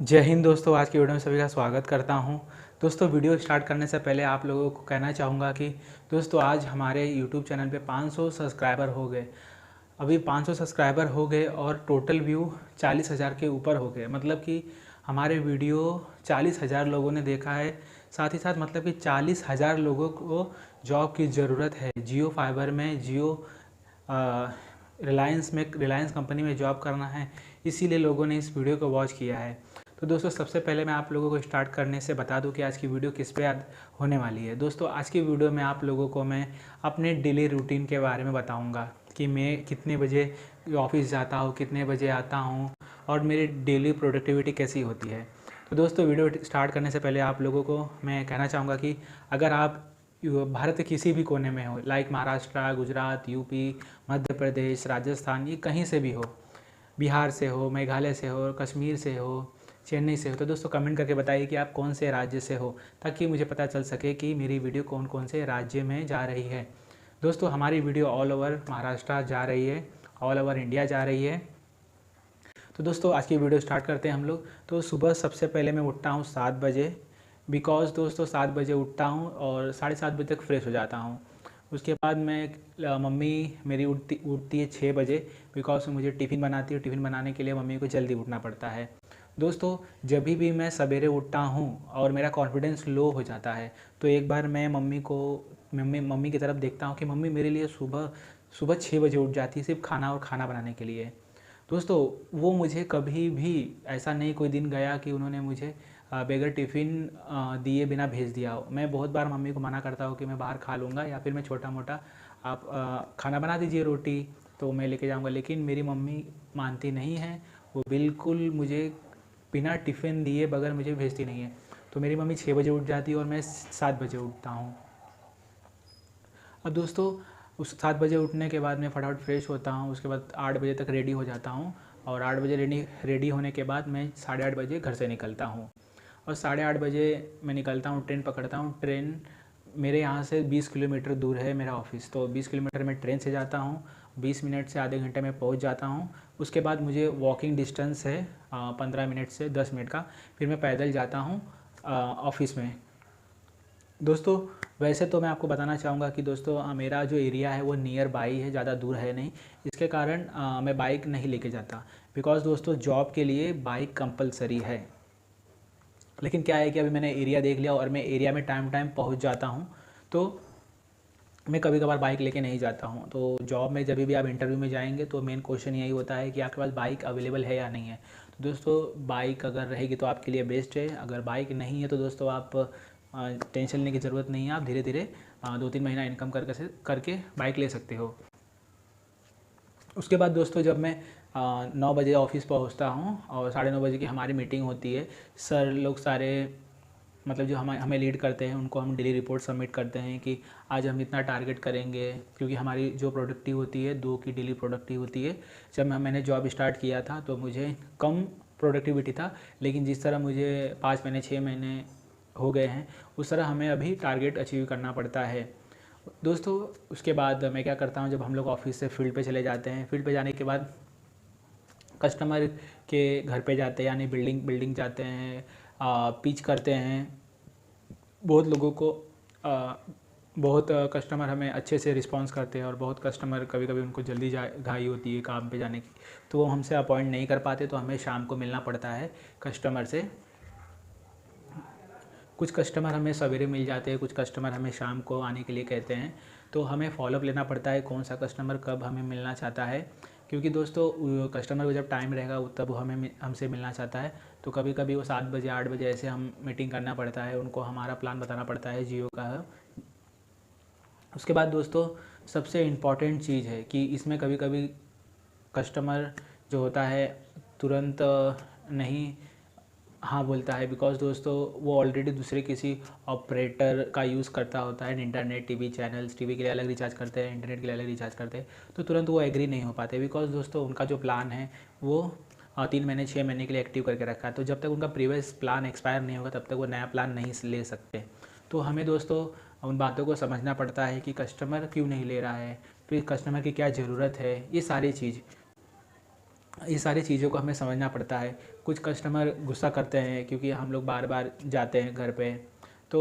जय हिंद दोस्तों, आज की वीडियो में सभी का स्वागत करता हूं। दोस्तों, वीडियो स्टार्ट करने से पहले आप लोगों को कहना चाहूँगा कि दोस्तों आज हमारे यूट्यूब चैनल पे 500 सब्सक्राइबर हो गए। अभी 500 सब्सक्राइबर हो गए और टोटल व्यू 40,000 के ऊपर हो गए। मतलब कि हमारे वीडियो 40,000 लोगों ने देखा है। साथ ही साथ मतलब कि 40,000 लोगों को जॉब की ज़रूरत है। जियो फाइबर में, जियो रिलायंस कंपनी में जॉब करना है, इसीलिए लोगों ने इस वीडियो को वॉच किया है। तो दोस्तों, सबसे पहले मैं आप लोगों को स्टार्ट करने से बता दूं कि आज की वीडियो किस पे होने वाली है। दोस्तों, आज की वीडियो में आप लोगों को मैं अपने डेली रूटीन के बारे में बताऊंगा कि मैं कितने बजे ऑफिस जाता हूँ, कितने बजे आता हूँ और मेरी डेली प्रोडक्टिविटी कैसी होती है। तो दोस्तों, वीडियो स्टार्ट करने से पहले आप लोगों को मैं कहना चाहूँगा कि अगर आप भारत के किसी भी कोने में हो, लाइक महाराष्ट्र, गुजरात, यूपी, मध्य प्रदेश, राजस्थान, ये कहीं से भी हो, बिहार से हो, मेघालय से हो, कश्मीर से हो, चेन्नई से हो, तो दोस्तों कमेंट करके बताइए कि आप कौन से राज्य से हो, ताकि मुझे पता चल सके कि मेरी वीडियो कौन कौन से राज्य में जा रही है। दोस्तों, हमारी वीडियो ऑल ओवर महाराष्ट्र जा रही है, ऑल ओवर इंडिया जा रही है। तो दोस्तों, आज की वीडियो स्टार्ट करते हैं हम लोग। तो सुबह सबसे पहले मैं उठता हूँ 7 बजे, बिकॉज़ दोस्तों 7 बजे उठता हूँ और 7:30 बजे तक फ्रेश हो जाता हूँ। उसके बाद मम्मी मेरी उठती है 6 बजे, बिकॉज़ मुझे टिफ़िन बनाती है। टिफ़िन बनाने के लिए मम्मी को जल्दी उठना पड़ता है। दोस्तों, जब भी मैं सवेरे उठता हूँ और मेरा कॉन्फिडेंस लो हो जाता है, तो एक बार मैं मम्मी की तरफ देखता हूँ कि मम्मी मेरे लिए सुबह सुबह 6 बजे उठ जाती है, सिर्फ खाना बनाने के लिए। दोस्तों, वो मुझे कभी भी ऐसा नहीं कोई दिन गया कि उन्होंने मुझे बगैर टिफ़िन दिए बिना भेज दिया हो। मैं बहुत बार मम्मी को मना करता हूँ कि मैं बाहर खा लूँगा, या फिर मैं छोटा मोटा आप खाना बना दीजिए, रोटी तो मैं लेके जाऊँगा, लेकिन मेरी मम्मी मानती नहीं है। वो बिल्कुल मुझे बिना टिफ़िन दिए बगैर मुझे भेजती नहीं है। तो मेरी मम्मी 6 बजे उठ जाती है और मैं 7 बजे उठता हूँ। अब दोस्तों, उस 7 बजे उठने के बाद मैं फटाफट फ्रेश होता हूँ। उसके बाद 8 बजे तक रेडी हो जाता हूँ और 8 बजे रेडी होने के बाद मैं 8:30 बजे घर से निकलता हूँ और 8:30 बजे मैं निकलता हूँ, ट्रेन पकड़ता हूँ। ट्रेन मेरे यहाँ से 20 किलोमीटर दूर है मेरा ऑफिस, तो 20 किलोमीटर मैं ट्रेन से जाता हूँ। 20 मिनट से आधे घंटे में पहुँच जाता हूँ। उसके बाद मुझे वॉकिंग डिस्टेंस है 15 मिनट से 10 मिनट का, फिर मैं पैदल जाता हूँ ऑफिस में। दोस्तों, वैसे तो मैं आपको बताना चाहूँगा कि दोस्तों मेरा जो एरिया है वो नियर बाई है, ज़्यादा दूर है नहीं। इसके कारण मैं बाइक नहीं लेके जाता, बिकॉज़ दोस्तों जॉब के लिए बाइक कंपलसरी है। लेकिन क्या है कि अभी मैंने एरिया देख लिया और मैं एरिया में टाइम टाइम पहुँच जाता हूँ, तो मैं कभी कभार बाइक लेके नहीं जाता हूँ। तो जॉब में जब भी आप इंटरव्यू में जाएंगे तो मेन क्वेश्चन यही होता है कि आपके पास बाइक अवेलेबल है या नहीं है। तो दोस्तों, बाइक अगर रहेगी तो आपके लिए बेस्ट है। अगर बाइक नहीं है तो दोस्तों आप टेंशन लेने की ज़रूरत नहीं है। आप धीरे धीरे 2-3 महीना इनकम करके बाइक ले सकते हो। उसके बाद दोस्तों, जब मैं 9 बजे ऑफिस पहुंचता हूं और 9:30 बजे की हमारी मीटिंग होती है। सर लोग सारे मतलब जो हमें हमें लीड करते हैं उनको हम डेली रिपोर्ट सबमिट करते हैं कि आज हम इतना टारगेट करेंगे, क्योंकि हमारी जो प्रोडक्टिव होती है 2 की डेली प्रोडक्टिव होती है। जब मैंने जॉब स्टार्ट किया था तो मुझे कम प्रोडक्टिविटी था, लेकिन जिस तरह मुझे 5 महीने 6 महीने हो गए हैं, उस तरह हमें अभी टारगेट अचीव करना पड़ता है। दोस्तों, उसके बाद मैं क्या करता हूँ, जब हम लोग ऑफिस से फील्ड पे चले जाते हैं, फील्ड पे जाने के बाद कस्टमर के घर पे जाते हैं, यानी बिल्डिंग जाते हैं, पिच करते हैं। बहुत लोगों को बहुत कस्टमर हमें अच्छे से रिस्पॉन्स करते हैं और बहुत कस्टमर कभी कभी उनको जल्दी घाई होती है काम पे जाने की, तो वो हमसे अपॉइंट नहीं कर पाते, तो हमें शाम को मिलना पड़ता है कस्टमर से। कुछ कस्टमर हमें सवेरे मिल जाते हैं, कुछ कस्टमर हमें शाम को आने के लिए कहते हैं, तो हमें फॉलोअप लेना पड़ता है कौन सा कस्टमर कब हमें मिलना चाहता है। क्योंकि दोस्तों कस्टमर को जब टाइम रहेगा तब वो हमसे मिलना चाहता है। तो कभी कभी वो 7 बजे 8 बजे ऐसे हम मीटिंग करना पड़ता है, उनको हमारा प्लान बताना पड़ता है जियो का है। उसके बाद दोस्तों, सबसे इम्पॉर्टेंट चीज़ है कि इसमें कभी कभी कस्टमर जो होता है तुरंत नहीं हाँ बोलता है, बिकॉज़ दोस्तों वो ऑलरेडी दूसरे किसी ऑपरेटर का यूज़ करता होता है। इंटरनेट, टीवी चैनल्स, टीवी के लिए अलग रिचार्ज करते हैं, इंटरनेट के लिए अलग रिचार्ज करते हैं, तो तुरंत वो एग्री नहीं हो पाते, बिकॉज़ दोस्तों उनका जो प्लान है वो 3 महीने 6 महीने के लिए एक्टिव करके रखा है। तो जब तक उनका प्रीवियस प्लान एक्सपायर नहीं होगा तब तक वो नया प्लान नहीं ले सकते। तो हमें दोस्तों उन बातों को समझना पड़ता है कि कस्टमर क्यों नहीं ले रहा है, फिर कस्टमर की क्या ज़रूरत है, ये सारी चीज़। ये सारी चीज़ों को हमें समझना पड़ता है। कुछ कस्टमर गुस्सा करते हैं क्योंकि हम लोग बार बार जाते हैं घर पे, तो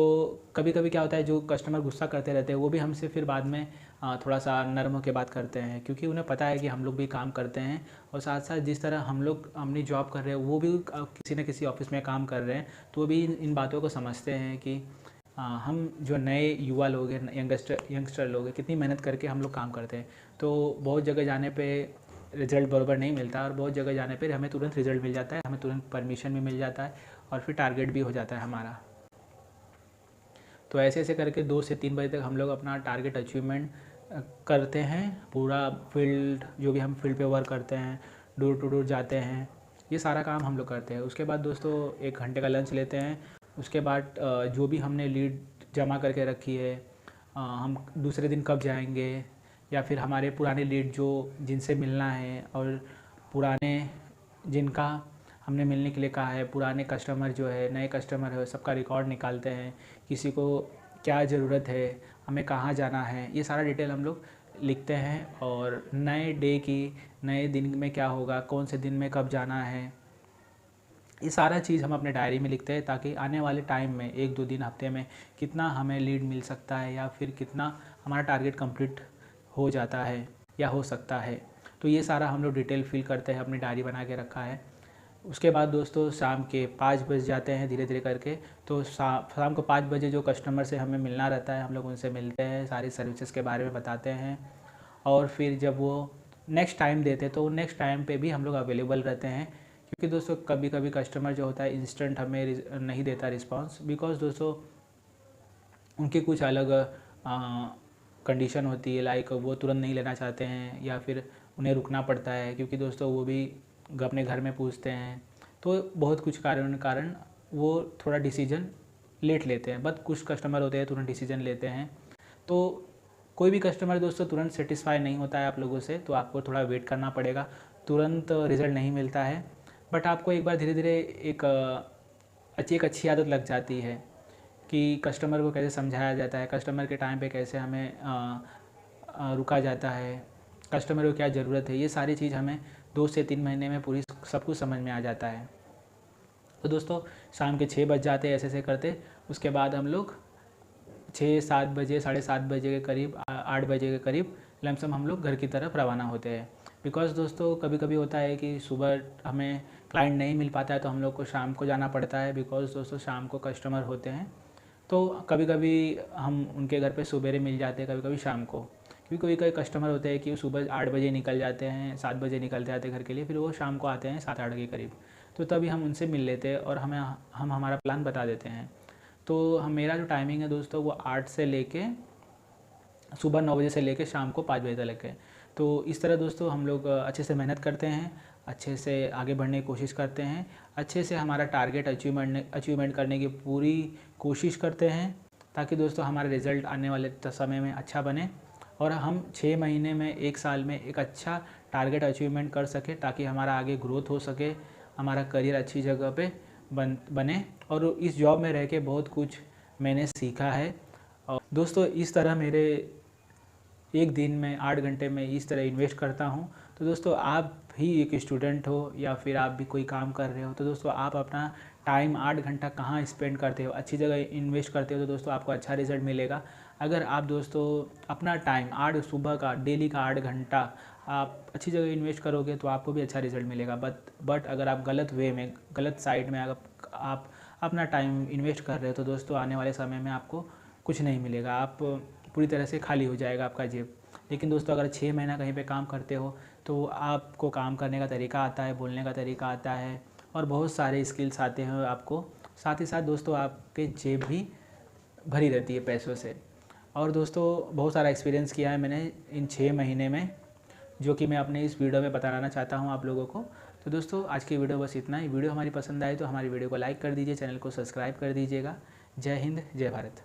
कभी कभी क्या होता है, जो कस्टमर गुस्सा करते रहते हैं वो भी हमसे फिर बाद में थोड़ा सा नर्म होकर बात करते हैं, क्योंकि उन्हें पता है कि हम लोग भी काम करते हैं और साथ साथ जिस तरह हम लोग अपनी जॉब कर रहे हैं वो भी किसी न किसी ऑफिस में काम कर रहे हैं, तो वो भी इन बातों को समझते हैं कि हम जो नए युवा लोग हैं, यंगस्टर लोग हैं, कितनी मेहनत करके हम लोग काम करते हैं। तो बहुत जगह जाने पे रिज़ल्ट बराबर नहीं मिलता और बहुत जगह जाने पर हमें तुरंत रिज़ल्ट मिल जाता है, हमें तुरंत परमिशन भी मिल जाता है और फिर टारगेट भी हो जाता है हमारा। तो ऐसे ऐसे करके 2 से 3 बजे तक हम लोग अपना टारगेट अचीवमेंट करते हैं। पूरा फील्ड, जो भी हम फील्ड पे वर्क करते हैं, डोर टू डोर जाते हैं, ये सारा काम हम लोग करते हैं। उसके बाद दोस्तों 1 घंटे का लंच लेते हैं। उसके बाद जो भी हमने लीड जमा करके रखी है, हम दूसरे दिन कब जाएंगे, या फिर हमारे पुराने लीड जो जिनसे मिलना है और पुराने जिनका हमने मिलने के लिए कहा है, पुराने कस्टमर जो है, नए कस्टमर है, सबका रिकॉर्ड निकालते हैं। किसी को क्या ज़रूरत है, हमें कहाँ जाना है, ये सारा डिटेल हम लोग लिखते हैं। और नए डे की, नए दिन में क्या होगा, कौन से दिन में कब जाना है, ये सारा चीज़ हम अपने डायरी में लिखते हैं, ताकि आने वाले टाइम में 1-2 दिन, हफ्ते में कितना हमें लीड मिल सकता है या फिर कितना हमारा टारगेट कंप्लीट हो जाता है या हो सकता है। तो ये सारा हम लोग डिटेल फिल करते हैं, अपनी डायरी बना के रखा है। उसके बाद दोस्तों शाम के 5 बज जाते हैं धीरे धीरे करके। तो शाम को 5 बजे जो कस्टमर से हमें मिलना रहता है, हम लोग उनसे मिलते हैं, सारी सर्विसेज के बारे में बताते हैं। और फिर जब वो नेक्स्ट टाइम देते हैं तो नेक्स्ट टाइम पे भी हम लोग अवेलेबल रहते हैं, क्योंकि दोस्तों कभी कभी कस्टमर जो होता है इंस्टेंट हमें नहीं देता रिस्पांस, बिकॉज़ दोस्तों उनकी कुछ अलग कंडीशन होती है, लाइक वो तुरंत नहीं लेना चाहते हैं या फिर उन्हें रुकना पड़ता है, क्योंकि दोस्तों वो भी अपने घर में पूछते हैं। तो बहुत कुछ कारण वो थोड़ा डिसीजन लेट लेते हैं, बट कुछ कस्टमर होते हैं तुरंत डिसीजन लेते हैं। तो कोई भी कस्टमर दोस्तों तुरंत सेटिस्फाई नहीं होता है आप लोगों से, तो आपको थोड़ा वेट करना पड़ेगा, तुरंत रिज़ल्ट नहीं मिलता है। बट आपको एक बार धीरे धीरे एक अच्छी आदत लग जाती है कि कस्टमर को कैसे समझाया जाता है, कस्टमर के टाइम पे कैसे हमें रुका जाता है, कस्टमर को क्या ज़रूरत है, ये सारी चीज़ हमें 2 से 3 महीने में पूरी सब कुछ समझ में आ जाता है। तो दोस्तों शाम के 6 बज जाते हैं ऐसे ऐसे करते। उसके बाद हम लोग 6-7 बजे, 7:30 बजे के करीब, 8 बजे के करीब लमसम हम लोग घर की तरफ रवाना होते हैं। बिकॉज़ दोस्तों कभी कभी होता है कि सुबह हमें क्लाइंट नहीं मिल पाता है, तो हम लोग को शाम को जाना पड़ता है, बिकॉज़ दोस्तों शाम को कस्टमर होते हैं। तो कभी कभी हम उनके घर पे सुबेरे मिल जाते हैं, कभी कभी शाम को, क्योंकि कोई कस्टमर होते हैं कि सुबह 8 बजे निकल जाते हैं, 7 बजे निकल जाते हैं घर के लिए, फिर वो शाम को आते हैं 7-8 के करीब। तो तभी हम उनसे मिल लेते हैं और हम हमारा प्लान बता देते हैं। तो मेरा जो टाइमिंग है दोस्तों वो 8 से लेके सुबह 9 बजे से लेके शाम को 5 बजे तक है। तो इस तरह दोस्तों हम लोग अच्छे से मेहनत करते हैं, अच्छे से आगे बढ़ने की कोशिश करते हैं, अच्छे से हमारा टारगेट अचीवमेंट करने की पूरी कोशिश करते हैं, ताकि दोस्तों हमारा रिज़ल्ट आने वाले समय में अच्छा बने और हम 6 महीने में, 1 साल में एक अच्छा टारगेट अचीवमेंट कर सके, ताकि हमारा आगे ग्रोथ हो सके, हमारा करियर अच्छी जगह पे बने। और इस जॉब में रह के बहुत कुछ मैंने सीखा है। और दोस्तों इस तरह मेरे एक दिन में 8 घंटे में इस तरह इन्वेस्ट करता हूँ। तो दोस्तों आप भी एक स्टूडेंट हो या फिर आप भी कोई काम कर रहे हो, तो दोस्तों आप अपना टाइम 8 घंटा कहाँ स्पेंड करते हो, अच्छी जगह इन्वेस्ट करते हो, तो दोस्तों आपको अच्छा रिज़ल्ट मिलेगा। अगर आप दोस्तों अपना टाइम 8 सुबह का डेली का 8 घंटा आप अच्छी जगह इन्वेस्ट करोगे तो आपको भी अच्छा रिज़ल्ट मिलेगा। बट अगर आप गलत वे में, गलत साइड में अगर आप अपना टाइम इन्वेस्ट कर रहे हो, तो दोस्तों आने वाले समय में आपको कुछ नहीं मिलेगा, आप पूरी तरह से खाली हो जाएगा आपका जेब। लेकिन दोस्तों अगर 6 महीना कहीं पे काम करते हो तो आपको काम करने का तरीका आता है, बोलने का तरीका आता है और बहुत सारे स्किल्स आते हैं आपको। साथ ही साथ दोस्तों आपके जेब भी भरी रहती है पैसों से। और दोस्तों बहुत सारा एक्सपीरियंस किया है मैंने इन 6 महीने में, जो कि मैं अपने इस वीडियो में बताना चाहता हूँ आप लोगों को। तो दोस्तों आज की वीडियो बस इतना ही। वीडियो हमारी पसंद आए तो हमारी वीडियो को लाइक कर दीजिए, चैनल को सब्सक्राइब कर दीजिएगा। जय हिंद, जय भारत।